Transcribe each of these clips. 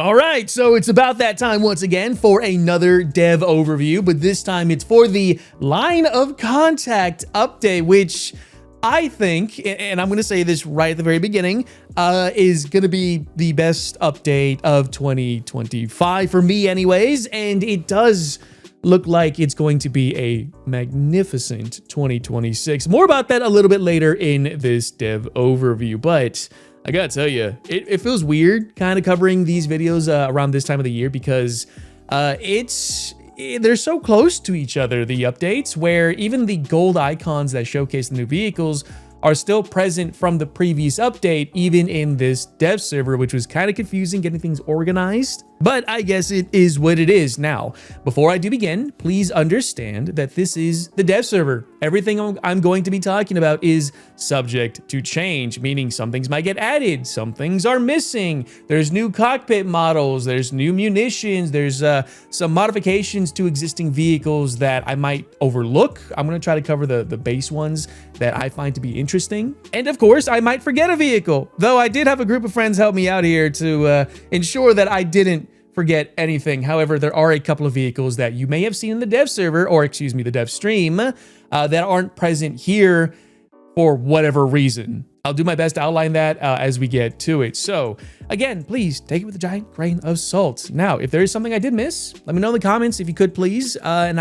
All right, so it's about that time once again for another dev overview, but this time it's for the Line of Contact update, which I think, and I'm going to say this right at the very beginning, is going to be the best update of 2025 for me anyways, and it does look like it's going to be a magnificent 2026. More about that a little bit later in this dev overview, but I gotta tell you, it feels weird kind of covering these videos around this time of the year because they're so close to each other, the updates, where even the gold icons that showcase the new vehicles are still present from the previous update, even in this dev server, which was kind of confusing getting things organized. But I guess it is what it is. Now, before I do begin, please understand that this is the dev server. Everything I'm going to be talking about is subject to change, meaning some things might get added, some things are missing. There's new cockpit models, there's new munitions, there's some modifications to existing vehicles that I might overlook. I'm going to try to cover the base ones that I find to be interesting. And of course, I might forget a vehicle, though I did have a group of friends help me out here to ensure that I didn't forget anything. However, there are a couple of vehicles that you may have seen in the dev server, or excuse me, the dev stream, that aren't present here for whatever reason. I'll do my best to outline that as we get to it. So again, please take it with a giant grain of salt. Now, if there is something I did miss, let me know in the comments if you could, please, and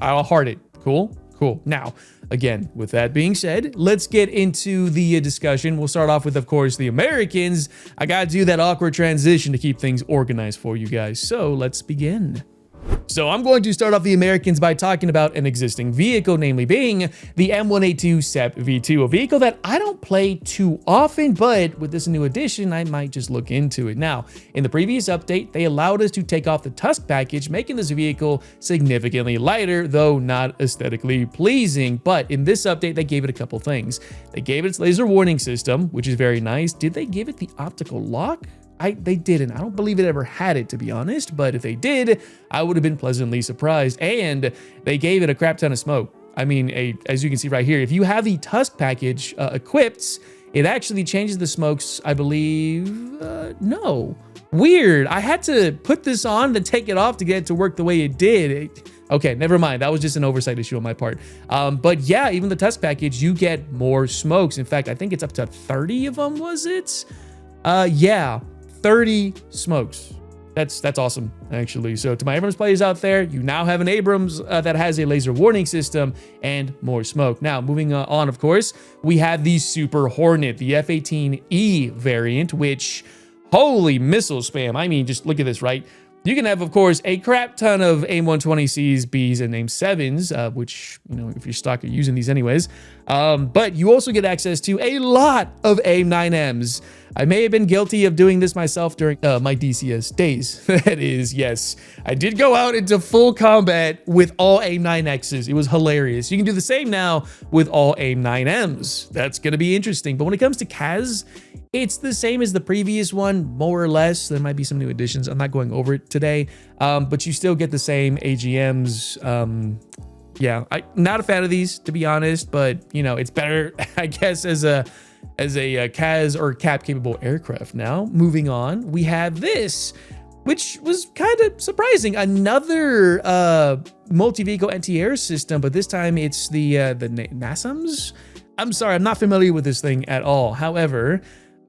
I'll heart it. Cool? Cool. Now, again, with that being said, let's get into the discussion. We'll start off with, of course, the Americans. I gotta do that awkward transition to keep things organized for you guys. So let's begin. So I'm going to start off the Americans by talking about an existing vehicle, namely being the M1A2 SEP V2, a vehicle that I don't play too often, but with this new addition, I might just look into it. Now, in the previous update, they allowed us to take off the Tusk package, making this vehicle significantly lighter, though not aesthetically pleasing. But in this update, they gave it a couple things. They gave it its laser warning system, which is very nice. Did they give it the optical lock? They didn't. I don't believe it ever had it, to be honest, but if they did, I would have been pleasantly surprised. And they gave it a crap ton of smoke. I mean, as you can see right here, if you have the Tusk package equipped, it actually changes the smokes, I believe. No. Weird. I had to put this on, then take it off to get it to work the way it did. Okay, never mind. That was just an oversight issue on my part. But yeah, even the Tusk package, you get more smokes. In fact, I think it's up to 30 of them, was it? Yeah. 30 smokes. That's awesome, actually. So to my Abrams players out there, you now have an Abrams that has a laser warning system and more smoke. Now, moving on, of course, we have the Super Hornet, the F-18E variant, which, holy missile spam. I mean, just look at this, right? You can have, of course, a crap ton of AIM-120Cs, Bs, and AIM-7s, which, you know, if you're stuck, you're using these anyways. But you also get access to a lot of AIM-9Ms. I may have been guilty of doing this myself during my DCS days. That is, yes. I did go out into full combat with all AIM-9Xs. It was hilarious. You can do the same now with all AIM-9Ms. That's going to be interesting. But when it comes to CAS, it's the same as the previous one, more or less. There might be some new additions. I'm not going over it today, but you still get the same AGMs. Yeah, I'm not a fan of these, to be honest, but, you know, it's better, I guess, as a CAS or CAP capable aircraft. Now, moving on, we have this, which was kind of surprising. Another multi-vehicle anti-air system, but this time it's the NASAMS. I'm sorry, I'm not familiar with this thing at all. However,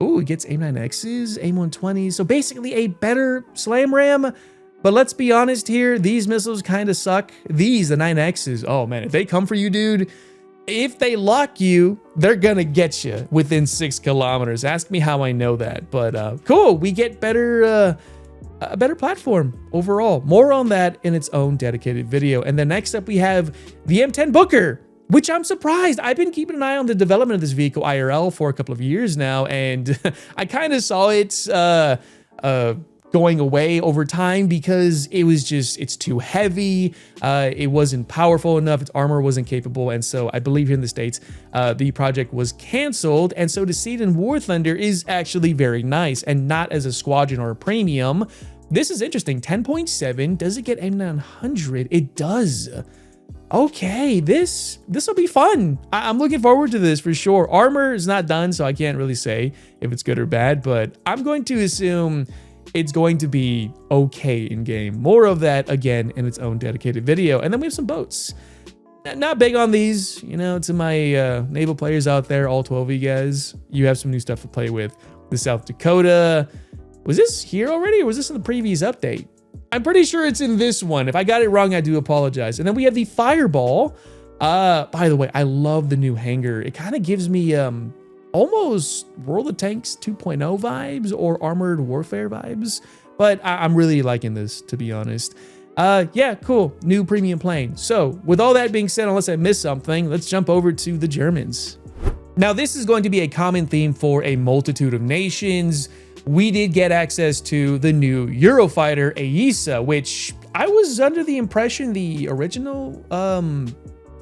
ooh, it gets AIM-9Xs, AIM-120s, so basically a better slam ram. But let's be honest here, these missiles kind of suck. These, the 9Xs, oh man, if they come for you, dude, if they lock you, they're gonna get you within 6 kilometers. Ask me how I know that, but cool, we get a better platform overall. More on that in its own dedicated video. And then next up, we have the M10 Booker, which I'm surprised. I've been keeping an eye on the development of this vehicle IRL for a couple of years now, and I kind of saw it going away over time because it's too heavy. It wasn't powerful enough. Its armor wasn't capable. And so I believe here in the States, the project was canceled. And so to see it in War Thunder is actually very nice and not as a squadron or a premium. This is interesting. 10.7. Does it get M900? It does. Okay, this will be fun. I'm looking forward to this for sure. Armor is not done, so I can't really say if it's good or bad, but I'm going to assume it's going to be okay in game. More of that again in its own dedicated video. And then we have some boats. Not big on these, you know, to my naval players out there, all 12 of you guys. You have some new stuff to play with. The South Dakota. Was this here already or was this in the previous update? I'm pretty sure it's in this one. If I got it wrong, I do apologize. And then we have the Fireball. By the way, I love the new hangar. It kind of gives me almost World of Tanks 2.0 vibes or Armored Warfare vibes. But I'm really liking this, to be honest. Yeah, cool. New premium plane. So with all that being said, unless I missed something, let's jump over to the Germans. Now, this is going to be a common theme for a multitude of nations. We did get access to the new Eurofighter AESA, which I was under the impression the original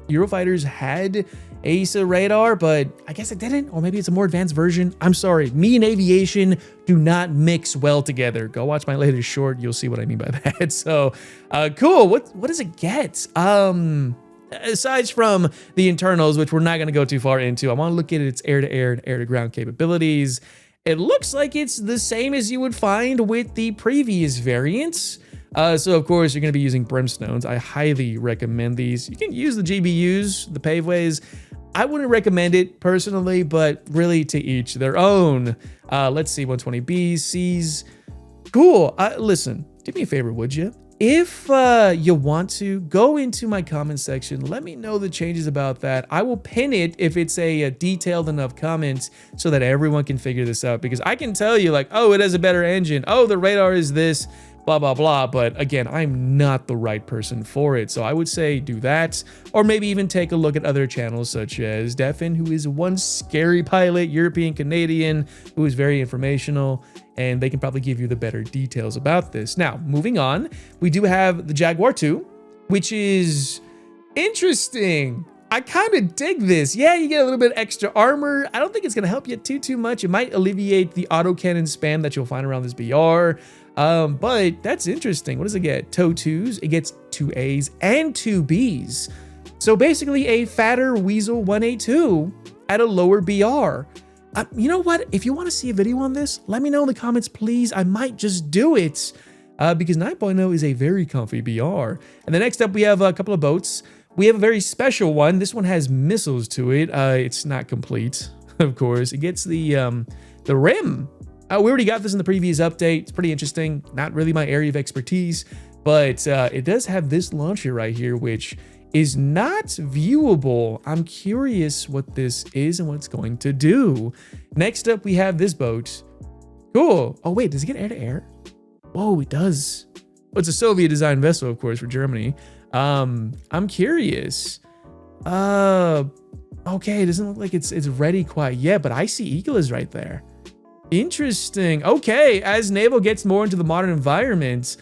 Eurofighters had AESA radar, but I guess it didn't, or maybe it's a more advanced version. I'm sorry, me and aviation do not mix well together. Go watch my latest short, you'll see what I mean by that. So, cool. What does it get? Aside from the internals, which we're not going to go too far into, I want to look at its air-to-air and air-to-ground capabilities. It looks like it's the same as you would find with the previous variants. So of course you're going to be using brimstones. I highly recommend these. You can use the GBUs, the paveways. I wouldn't recommend it personally, but really to each their own. Let's see, 120Bs, Cs. Cool. Listen, do me a favor, would you? If you want to, go into my comment section. Let me know the changes about that. I will pin it if it's a detailed enough comment so that everyone can figure this out. Because I can tell you like, oh, it has a better engine. Oh, the radar is this, blah, blah, blah. But again, I'm not the right person for it. So I would say do that. Or maybe even take a look at other channels such as Defin, who is one scary pilot, European Canadian, who is very informational. And they can probably give you the better details about this. Now, moving on, we do have the Jaguar 2, which is interesting. I kind of dig this. Yeah, you get a little bit extra armor. I don't think it's going to help you too much. It might alleviate the autocannon spam that you'll find around this BR. But that's interesting. What does it get? TOW 2s. It gets 2 A's and 2 B's. So basically a fatter Weasel 1A2 at a lower BR. You know what? If you want to see a video on this, let me know in the comments, please. I might just do it because 9.0 is a very comfy BR. And the next up, we have a couple of boats. We have a very special one. This one has missiles to it. It's not complete, of course. It gets the rim. We already got this in the previous update. It's pretty interesting. Not really my area of expertise, but it does have this launcher right here, which is not viewable. I'm curious what this is and what it's going to do. Next up, we have this boat. Cool. Oh, wait, does it get air-to-air? Whoa, it does. Well, it's a Soviet-designed vessel, of course, for Germany. I'm curious. Okay, it doesn't look like it's ready quite yet, but I see Eagles right there. Interesting. Okay, as naval gets more into the modern environment,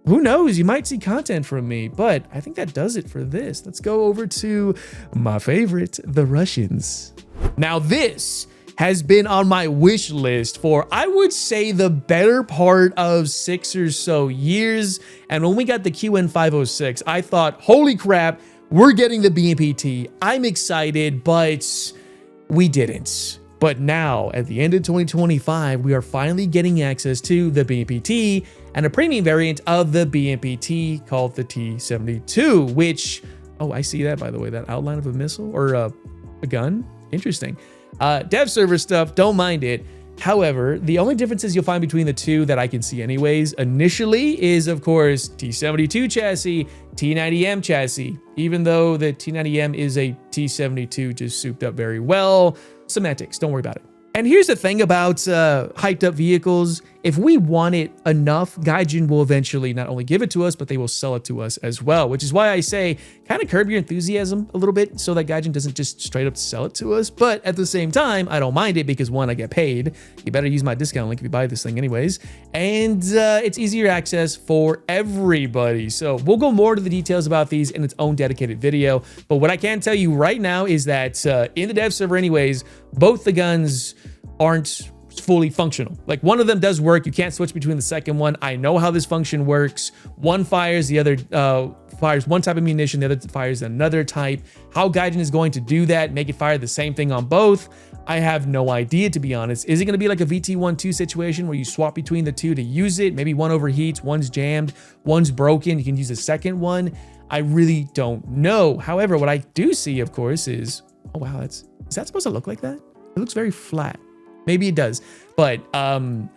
who knows? You might see content from me, but I think that does it for this. Let's go over to my favorite, the Russians. Now, this has been on my wish list for, I would say, the better part of 6 or so years. And when we got the QN506, I thought, holy crap, we're getting the BMPT. I'm excited, but we didn't. But now, at the end of 2025, we are finally getting access to the BMPT and a premium variant of the BMPT called the T-72, which, oh, I see that, by the way, that outline of a missile or a gun. Interesting. Dev server stuff, don't mind it. However, the only differences you'll find between the two that I can see anyways initially is, of course, T-72 chassis, T-90M chassis, even though the T-90M is a T-72 just souped up very well. Semantics, don't worry about it. And here's the thing about hyped up vehicles. If we want it enough, Gaijin will eventually not only give it to us, but they will sell it to us as well, which is why I say kind of curb your enthusiasm a little bit so that Gaijin doesn't just straight up sell it to us. But at the same time, I don't mind it because one, I get paid. You better use my discount link if you buy this thing anyways. And it's easier access for everybody. So we'll go more into the details about these in its own dedicated video. But what I can tell you right now is that in the dev server anyways, both the guns aren't fully functional. Like one of them does work. You can't switch between the second one. I know how this function works. One fires, the other fires one type of munition, the other fires another type. How Gaijin is going to do that, make it fire the same thing on both, I have no idea, to be honest. Is it going to be like a VT1-2 situation where you swap between the two to use it? Maybe one overheats, one's jammed, one's broken. You can use the second one. I really don't know. However, what I do see, of course, is, oh wow, is that supposed to look like that? It looks very flat. Maybe it does, but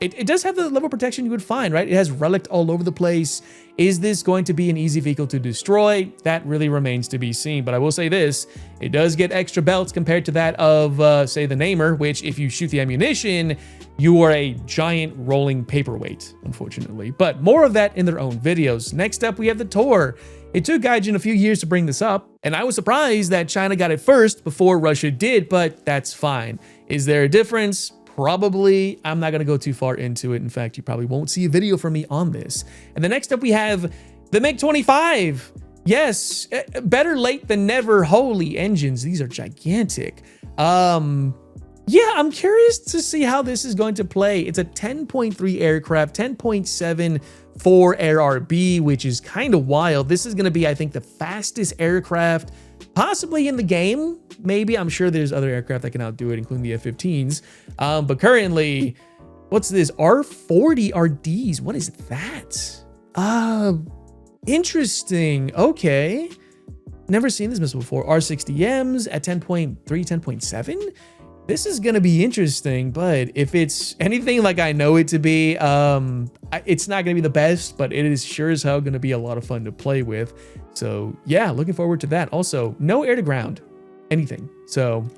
it does have the level of protection you would find, right? It has relic all over the place. Is this going to be an easy vehicle to destroy? That really remains to be seen, but I will say this, it does get extra belts compared to that of, say, the Namer, which if you shoot the ammunition, you are a giant rolling paperweight, unfortunately. But more of that in their own videos. Next up, we have the Tor. It took Gaijin a few years to bring this up, and I was surprised that China got it first before Russia did, but that's fine. Is there a difference? Probably. I'm not going to go too far into it. In fact, you probably won't see a video from me on this. And the next up, we have the MiG-25. Yes, better late than never. Holy engines. These are gigantic. Yeah, I'm curious to see how this is going to play. It's a 10.3 aircraft, 10.7 for Air RB, which is kind of wild. This is going to be, I think, the fastest aircraft possibly in the game. Maybe. I'm sure there's other aircraft that can outdo it, including the F-15s. But currently, what's this? R40 RDs. What is that? Interesting. Okay. Never seen this missile before. R60Ms at 10.3, 10.7. This is going to be interesting, but if it's anything like I know it to be, it's not going to be the best, but it is sure as hell going to be a lot of fun to play with. So yeah, looking forward to that. Also, no air to ground, anything. So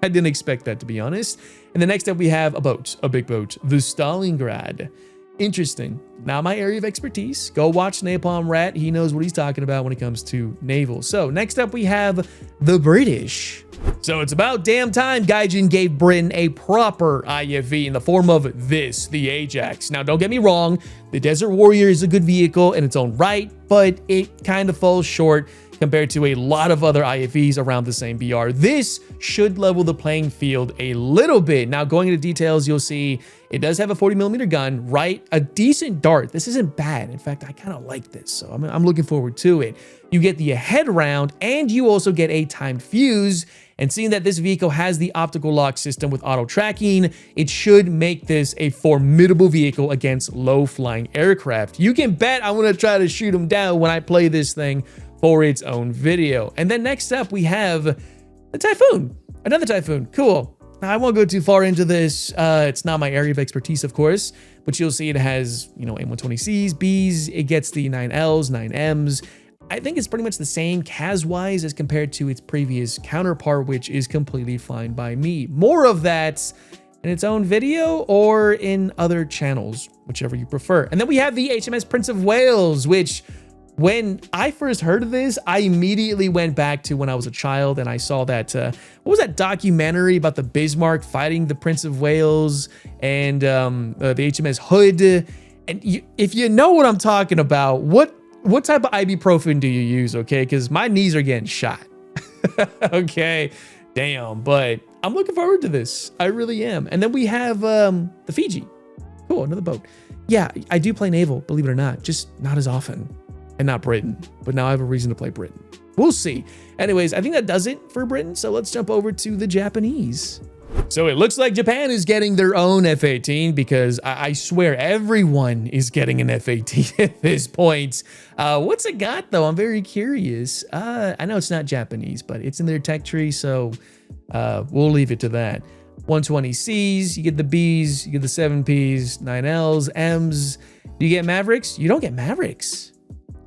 I didn't expect that, to be honest. And the next up, we have a boat, a big boat, the Stalingrad. Interesting. Not my area of expertise. Go watch Napalm Rat. He knows what he's talking about when it comes to naval. So next up, we have the British. So it's about damn time Gaijin gave Britain a proper IFV in the form of this, the Ajax. Now, don't get me wrong. The Desert Warrior is a good vehicle in its own right, but it kind of falls short compared to a lot of other IFVs around the same BR. This should level the playing field a little bit. Now, going into details, you'll see it does have a 40mm gun, right? A decent dart. This isn't bad. In fact, I kind of like this, so I'm looking forward to it. You get the head round, and you also get a timed fuse. And seeing that this vehicle has the optical lock system with auto tracking, it should make this a formidable vehicle against low-flying aircraft. You can bet I'm going to try to shoot them down when I play this thing for its own video. And then next up, we have the Typhoon. Another Typhoon. Cool. Now, I won't go too far into this. It's not my area of expertise, of course, but you'll see it has, you know, A120Cs, Bs. It gets the 9Ls, 9Ms. I think it's pretty much the same CAS-wise as compared to its previous counterpart, which is completely fine by me. More of that in its own video or in other channels, whichever you prefer. And then we have the HMS Prince of Wales, which when I first heard of this, I immediately went back to when I was a child and I saw that, what was that documentary about the Bismarck fighting the Prince of Wales and the HMS Hood. And if you know what I'm talking about, what type of ibuprofen do you use, okay? Because my knees are getting shot. Okay, damn, but I'm looking forward to this. I really am. And then we have the Fiji. Cool, another boat. Yeah, I do play naval, believe it or not, just not as often. And not Britain, but now I have a reason to play Britain. We'll see. Anyways, I think that does it for Britain, so let's jump over to the Japanese. So it looks like Japan is getting their own F-18 because I swear everyone is getting an F-18 at this point. What's it got though? I'm very curious. I know it's not Japanese, but it's in their tech tree, so we'll leave it to that. 120Cs, you get the Bs, you get the 7Ps, 9Ls, Ms. Do you get Mavericks? You don't get Mavericks.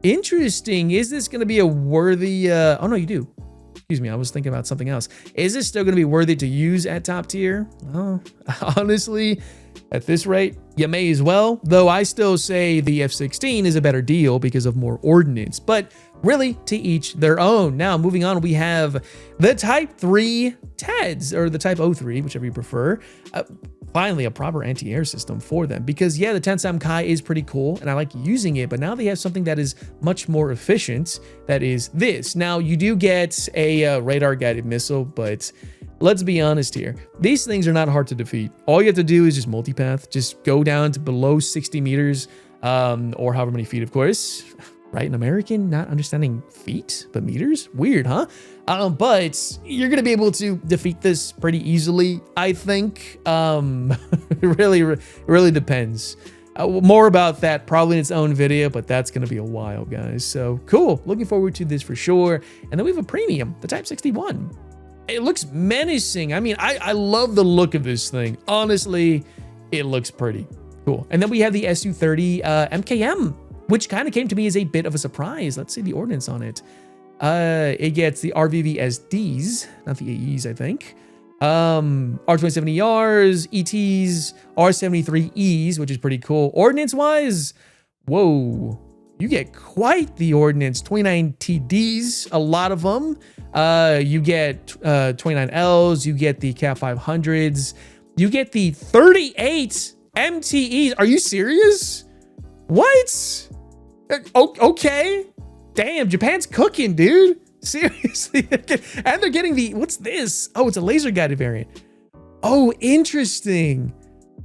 Interesting. Is this going to be a worthy... oh, no, you do. Excuse me, I was thinking about something else. Is this still going to be worthy to use at top tier? Oh, honestly, at this rate, you may as well. Though I still say the F-16 is a better deal because of more ordnance. But really, to each their own. Now, moving on, we have the Type 3 TEDs, or the Type 03, whichever you prefer. Finally, a proper anti-air system for them. Because, yeah, the Tensam Kai is pretty cool, and I like using it, but now they have something that is much more efficient. That is this. Now, you do get a radar-guided missile, but let's be honest here. These things are not hard to defeat. All you have to do is just multipath. Just go down to below 60 meters, or however many feet, of course. Right? An American not understanding feet, but meters? Weird, huh? But you're going to be able to defeat this pretty easily, I think. It really depends. More about that probably in its own video, but that's going to be a while, guys. So cool. Looking forward to this for sure. And then we have a premium, the Type 61. It looks menacing. I mean, I love the look of this thing. Honestly, it looks pretty cool. And then we have the SU-30 MKM, which kind of came to me as a bit of a surprise. Let's see the ordnance on it. It gets the RVVSDs, not the AEs, I think. R27ERs, ETs, R73Es, which is pretty cool. Ordnance-wise, whoa, you get quite the ordnance. 29 TDs, a lot of them. You get 29Ls, you get the Cat 500s, you get the 38 MTEs. Are you serious? What? Okay. Damn, Japan's cooking, dude. Seriously. And they're getting the, what's this? Oh, it's a laser guided variant. Oh, interesting.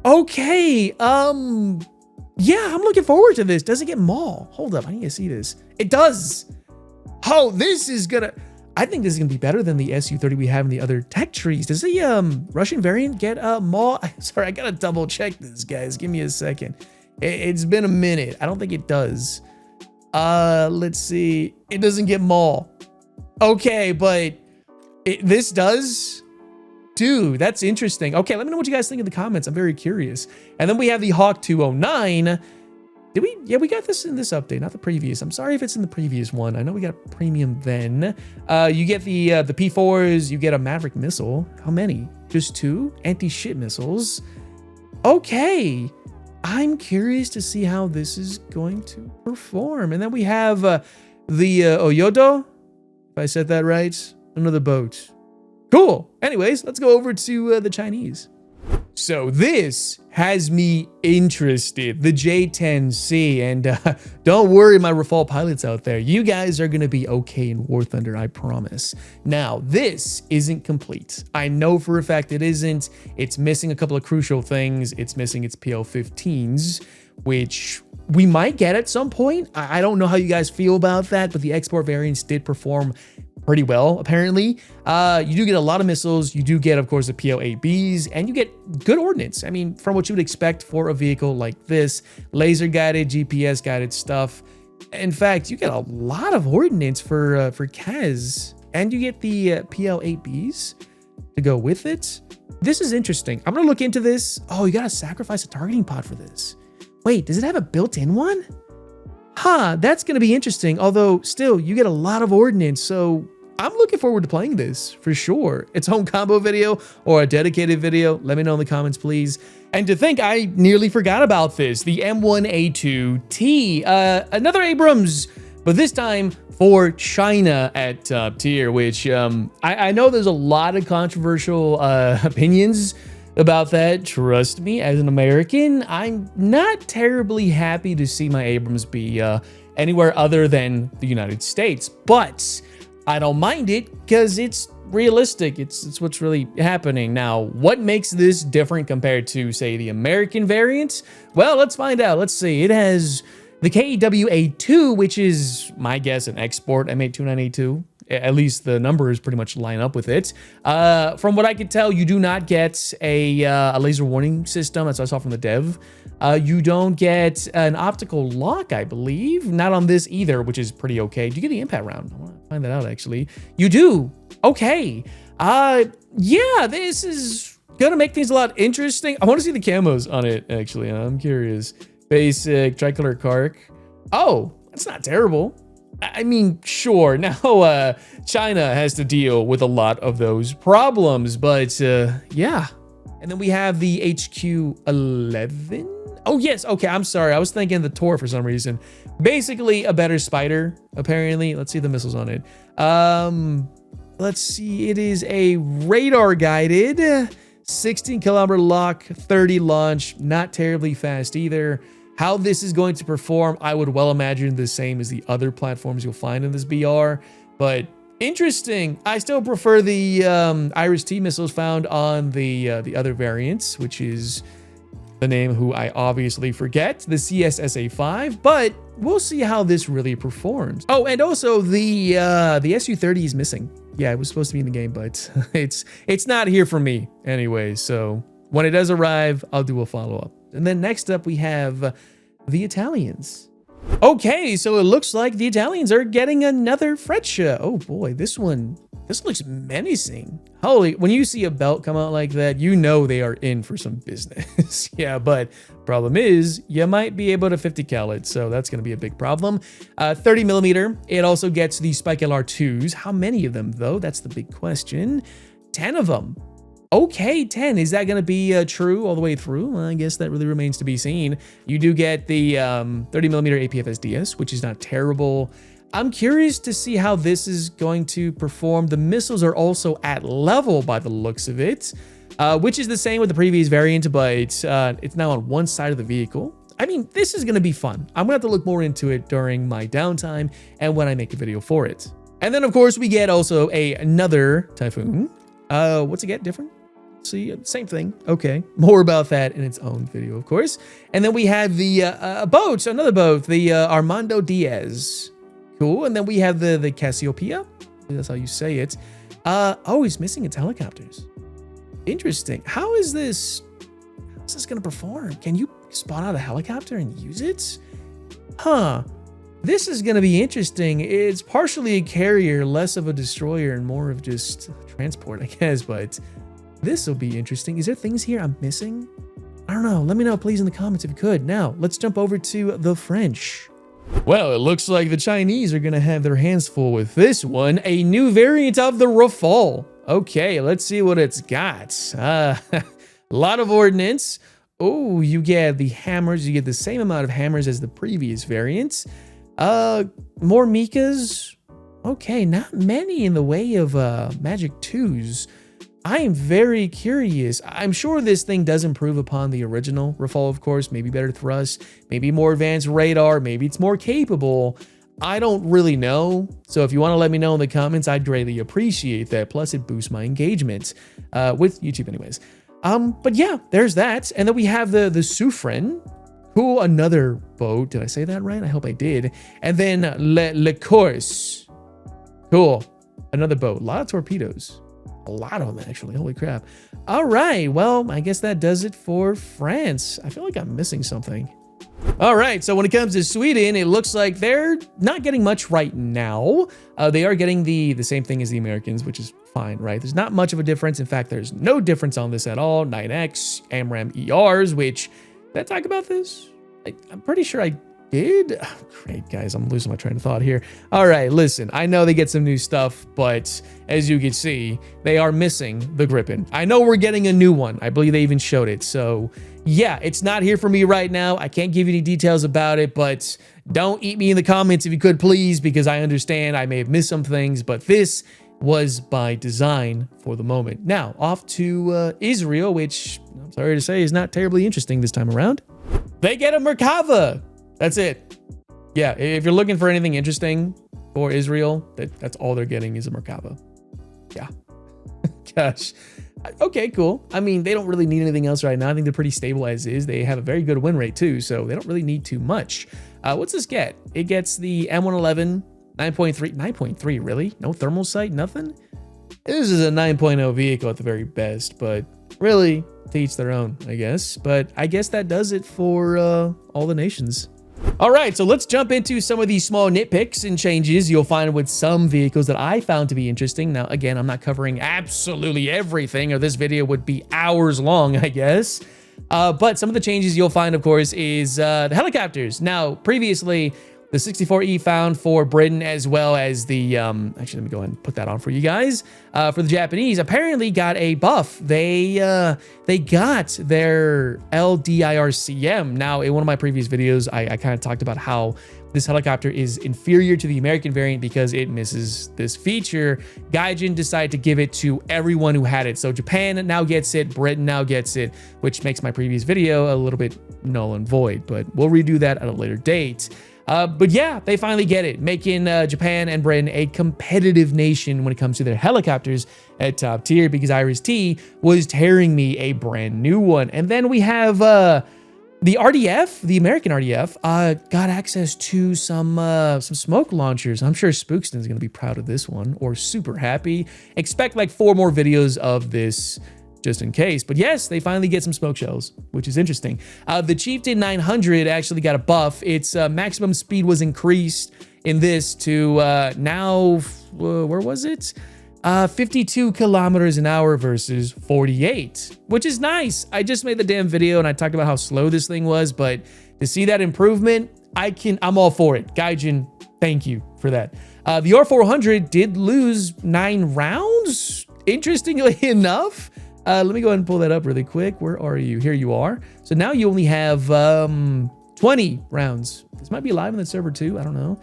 Okay. Yeah, I'm looking forward to this. Does it get Maul? Hold up, I need to see this. It does. Oh, this is gonna, I think this is gonna be better than the SU-30 we have in the other tech trees. Does the Russian variant get Maul? Sorry, I gotta double check this, guys. Give me a second. It's been a minute. I don't think it does. Let's see. It doesn't get Maul. Okay, but this does? Dude, that's interesting. Okay, let me know what you guys think in the comments. I'm very curious. And then we have the Hawk 209. Did we? Yeah, we got this in this update, not the previous. I'm sorry if it's in the previous one. I know we got a premium then. You get the P4s. You get a Maverick missile. How many? Just 2 anti-ship missiles. Okay. I'm curious to see how this is going to perform. And then we have the Oyodo, if I said that right, another boat. Cool. Anyways, let's go over to the Chinese. So this has me interested, the J10C, and don't worry, my Rafale pilots out there. You guys are going to be okay in War Thunder, I promise. Now, this isn't complete. I know for a fact it isn't. It's missing a couple of crucial things. It's missing its PL-15s, which we might get at some point. I don't know how you guys feel about that, but the export variants did perform pretty well, apparently. You do get a lot of missiles. You do get, of course, the PL-8Bs, and you get good ordnance. I mean, from what you would expect for a vehicle like this, laser guided, GPS guided stuff. In fact, you get a lot of ordnance for Kaz, and you get the PL-8Bs to go with it. This is interesting. I'm gonna look into this. Oh, you gotta sacrifice a targeting pod for this. Wait, does it have a built-in one? Huh, that's gonna be interesting. Although, still, you get a lot of ordnance, so I'm looking forward to playing this for sure. Its own combo video or a dedicated video, let me know in the comments, please. And to think I nearly forgot about this, the M1A2T, another Abrams, but this time for China at top tier, which I know there's a lot of controversial opinions about that. Trust me, as an American, I'm not terribly happy to see my Abrams be anywhere other than the United States, but I don't mind it because it's realistic. It's what's really happening. Now, what makes this different compared to, say, the American variant? Well, let's find out. Let's see. It has the KWA2, which is, my guess, an export M829A2. At least the numbers pretty much line up with it. From what I could tell, you do not get a laser warning system. That's what I saw from the dev. You don't get an optical lock, I believe. Not on this either, which is pretty okay. Do you get the impact round? I want to find that out, actually. You do. Okay. Yeah, this is gonna make things a lot interesting. I want to see the camos on it, actually. I'm curious. Basic, tricolor Kark. Oh, that's not terrible. I mean, sure, now China has to deal with a lot of those problems, but yeah. And then we have the HQ-11. Oh, yes. Okay, I'm sorry. I was thinking the Tor for some reason. Basically, a better Spider, apparently. Let's see the missiles on it. Let's see. It is a radar-guided 16-kilometer lock, 30 launch. Not terribly fast either. How this is going to perform, I would well imagine the same as the other platforms you'll find in this BR, but Interesting. I still prefer the Iris-T missiles found on the other variants, which is the name who I obviously forget, the CSSA-5, but we'll see how this really performs. Oh, and also the Su-30 is missing. Yeah, it was supposed to be in the game, but it's not here for me anyway. So when it does arrive, I'll do a follow-up. And then next up, we have the Italians. Okay, so it looks like the Italians are getting another Freccia. Oh boy, this looks menacing. Holy, when you see a belt come out like that, you know they are in for some business. Yeah, but problem is, you might be able to 50 cal it, so that's gonna be a big problem. 30 millimeter, it also gets the Spike LR2s. How many of them though? That's the big question. 10 of them. Okay, 10. Is that going to be true all the way through? Well, I guess that really remains to be seen. You do get the 30mm APFSDS, which is not terrible. I'm curious to see how this is going to perform. The missiles are also at level by the looks of it, which is the same with the previous variant, but it's now on one side of the vehicle. I mean, this is going to be fun. I'm going to have to look more into it during my downtime and when I make a video for it. And then, of course, we get also another Typhoon. What's it get different? See, same thing. Okay, more about that in its own video, of course. And then we have the boat, another boat, the Armando Diaz. Cool. And then we have the Cassiopeia. That's how you say it. Oh, he's missing its helicopters. Interesting. How is this going to perform? Can you spawn out a helicopter and use it? Huh. This is going to be interesting. It's partially a carrier, less of a destroyer, and more of just transport, I guess, but this will be interesting. Is there things here I'm missing? I don't know. Let me know, please, in the comments if you could. Now, let's jump over to the French. Well, it looks like the Chinese are going to have their hands full with this one. A new variant of the Rafale. Okay, let's see what it's got. A lot of ordnance. Oh, you get the hammers. You get the same amount of hammers as the previous variants. More Mikas. Okay, not many in the way of Magic 2s. I am very curious. I'm sure this thing does improve upon the original Rafale, of course. Maybe better thrust, maybe more advanced radar, maybe it's more capable. I don't really know. So if you want to let me know in the comments, I'd greatly appreciate that. Plus, it boosts my engagement with YouTube anyways. But yeah, there's that. And then we have the Soufrian. Cool, another boat. Did I say that right? I hope I did. And then Le Corse. Cool, another boat. A lot of torpedoes. A lot of them, actually. Holy crap. All right, well, I guess that does it for France. I feel like I'm missing something. All right, so when it comes to Sweden, it looks like they're not getting much right now. They are getting the same thing as the Americans, which is fine, right? There's not much of a difference. In fact, there's no difference on this at all. 9X, AMRAAM ERs, which... Did I talk about this? I'm pretty sure I did. Oh, great, guys. I'm losing my train of thought here. All right, listen. I know they get some new stuff, but as you can see, they are missing the Gripen. I know we're getting a new one. I believe they even showed it. So, yeah, it's not here for me right now. I can't give you any details about it, but don't eat me in the comments if you could, please, because I understand I may have missed some things, but this was by design for the moment. Now, off to Israel, which I'm sorry to say is not terribly interesting this time around. They get a Merkava. That's it. Yeah, if you're looking for anything interesting for Israel, that's all they're getting is a Merkava. Yeah. Gosh. Okay, cool. I mean, they don't really need anything else right now. I think they're pretty stable as is. They have a very good win rate too, so they don't really need too much. What's this get? It gets the M111 9.3. 9.3, really? No thermal sight? Nothing? This is a 9.0 vehicle at the very best, but really, to each their own, I guess. But I guess that does it for all the nations. All right, so let's jump into some of these small nitpicks and changes you'll find with some vehicles that I found to be interesting. Now, again, I'm not covering absolutely everything, or this video would be hours long, I guess. But some of the changes you'll find, of course, is the helicopters. Now, previously, the 64E found for Britain, as well as the, actually, let me go ahead and put that on for you guys. For the Japanese, apparently got a buff. They got their LDIRCM. Now, in one of my previous videos, I kind of talked about how this helicopter is inferior to the American variant because it misses this feature. Gaijin decided to give it to everyone who had it. So Japan now gets it, Britain now gets it, which makes my previous video a little bit null and void, but we'll redo that at a later date. But yeah, they finally get it, making Japan and Britain a competitive nation when it comes to their helicopters at top tier, because Iris T was tearing me a brand new one. And then we have the RDF, the American RDF, got access to some smoke launchers. I'm sure Spookston's gonna be proud of this one, or super happy. Expect like 4 more videos of this just in case. But yes, they finally get some smoke shells, which is interesting. The Chieftain 900 actually got a buff. Its maximum speed was increased in this to now, where was it? 52 kilometers an hour versus 48, which is nice. I just made the damn video and I talked about how slow this thing was, but to see that improvement, I'm all for it. Gaijin, thank you for that. The R400 did lose 9 rounds, interestingly enough. Let me go ahead and pull that up really quick. Where are you? Here you are. So now you only have 20 rounds. This might be live on the server too. I don't know,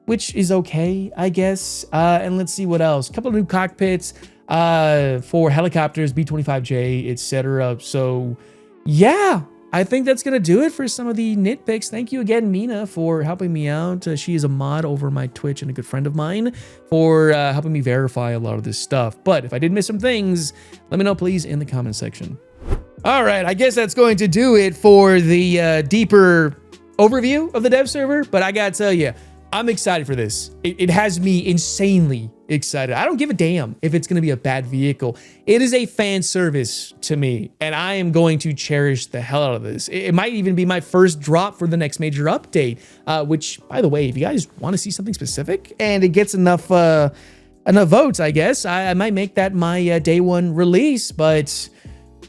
which is okay, I guess. And let's see what else. A couple of new cockpits for helicopters, B-25J, etc. So yeah, I think that's going to do it for some of the nitpicks. Thank you again, Mina, for helping me out. She is a mod over my Twitch and a good friend of mine for helping me verify a lot of this stuff. But if I did miss some things, let me know, please, in the comment section. All right, I guess that's going to do it for the deeper overview of the dev server. But I got to tell you, I'm excited for this. It has me insanely excited. I don't give a damn if it's going to be a bad vehicle. It is a fan service to me, and I am going to cherish the hell out of this. It might even be my first drop for the next major update, which, by the way, if you guys want to see something specific and it gets enough votes, I guess, I might make that my day 1 release. But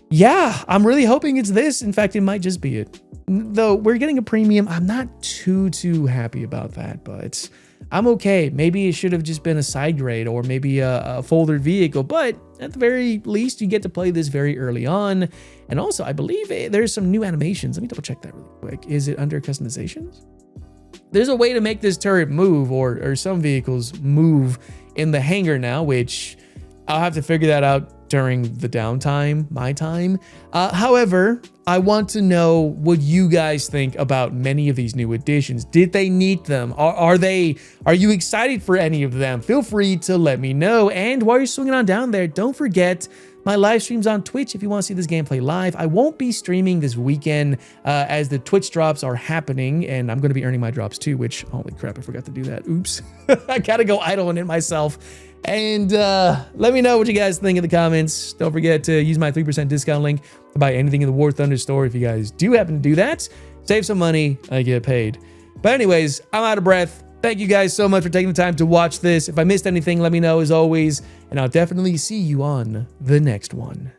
yeah, I'm really hoping it's this. In fact, it might just be it. Though we're getting a premium, I'm not too happy about that, but I'm okay. Maybe it should have just been a side grade or maybe a folder vehicle, but at the very least, you get to play this very early on. And also, I believe there's some new animations. Let me double check that really quick. Is it under customizations? There's a way to make this turret move, or some vehicles move in the hangar now, which I'll have to figure that out during the downtime, my time. However, I want to know what you guys think about many of these new additions. Did they need them? Are you excited for any of them? Feel free to let me know. And while you're swinging on down there, don't forget my live streams on Twitch if you want to see this gameplay live. I won't be streaming this weekend as the Twitch drops are happening, and I'm going to be earning my drops too, which, holy crap, I forgot to do that. Oops. I gotta go idle in it myself. And let me know what you guys think in the comments. Don't forget to use my 3% discount link to buy anything in the War Thunder store. If you guys do happen to do that, save some money, I get paid. But anyways, I'm out of breath. Thank you guys so much for taking the time to watch this. If I missed anything, let me know as always, and I'll definitely see you on the next one.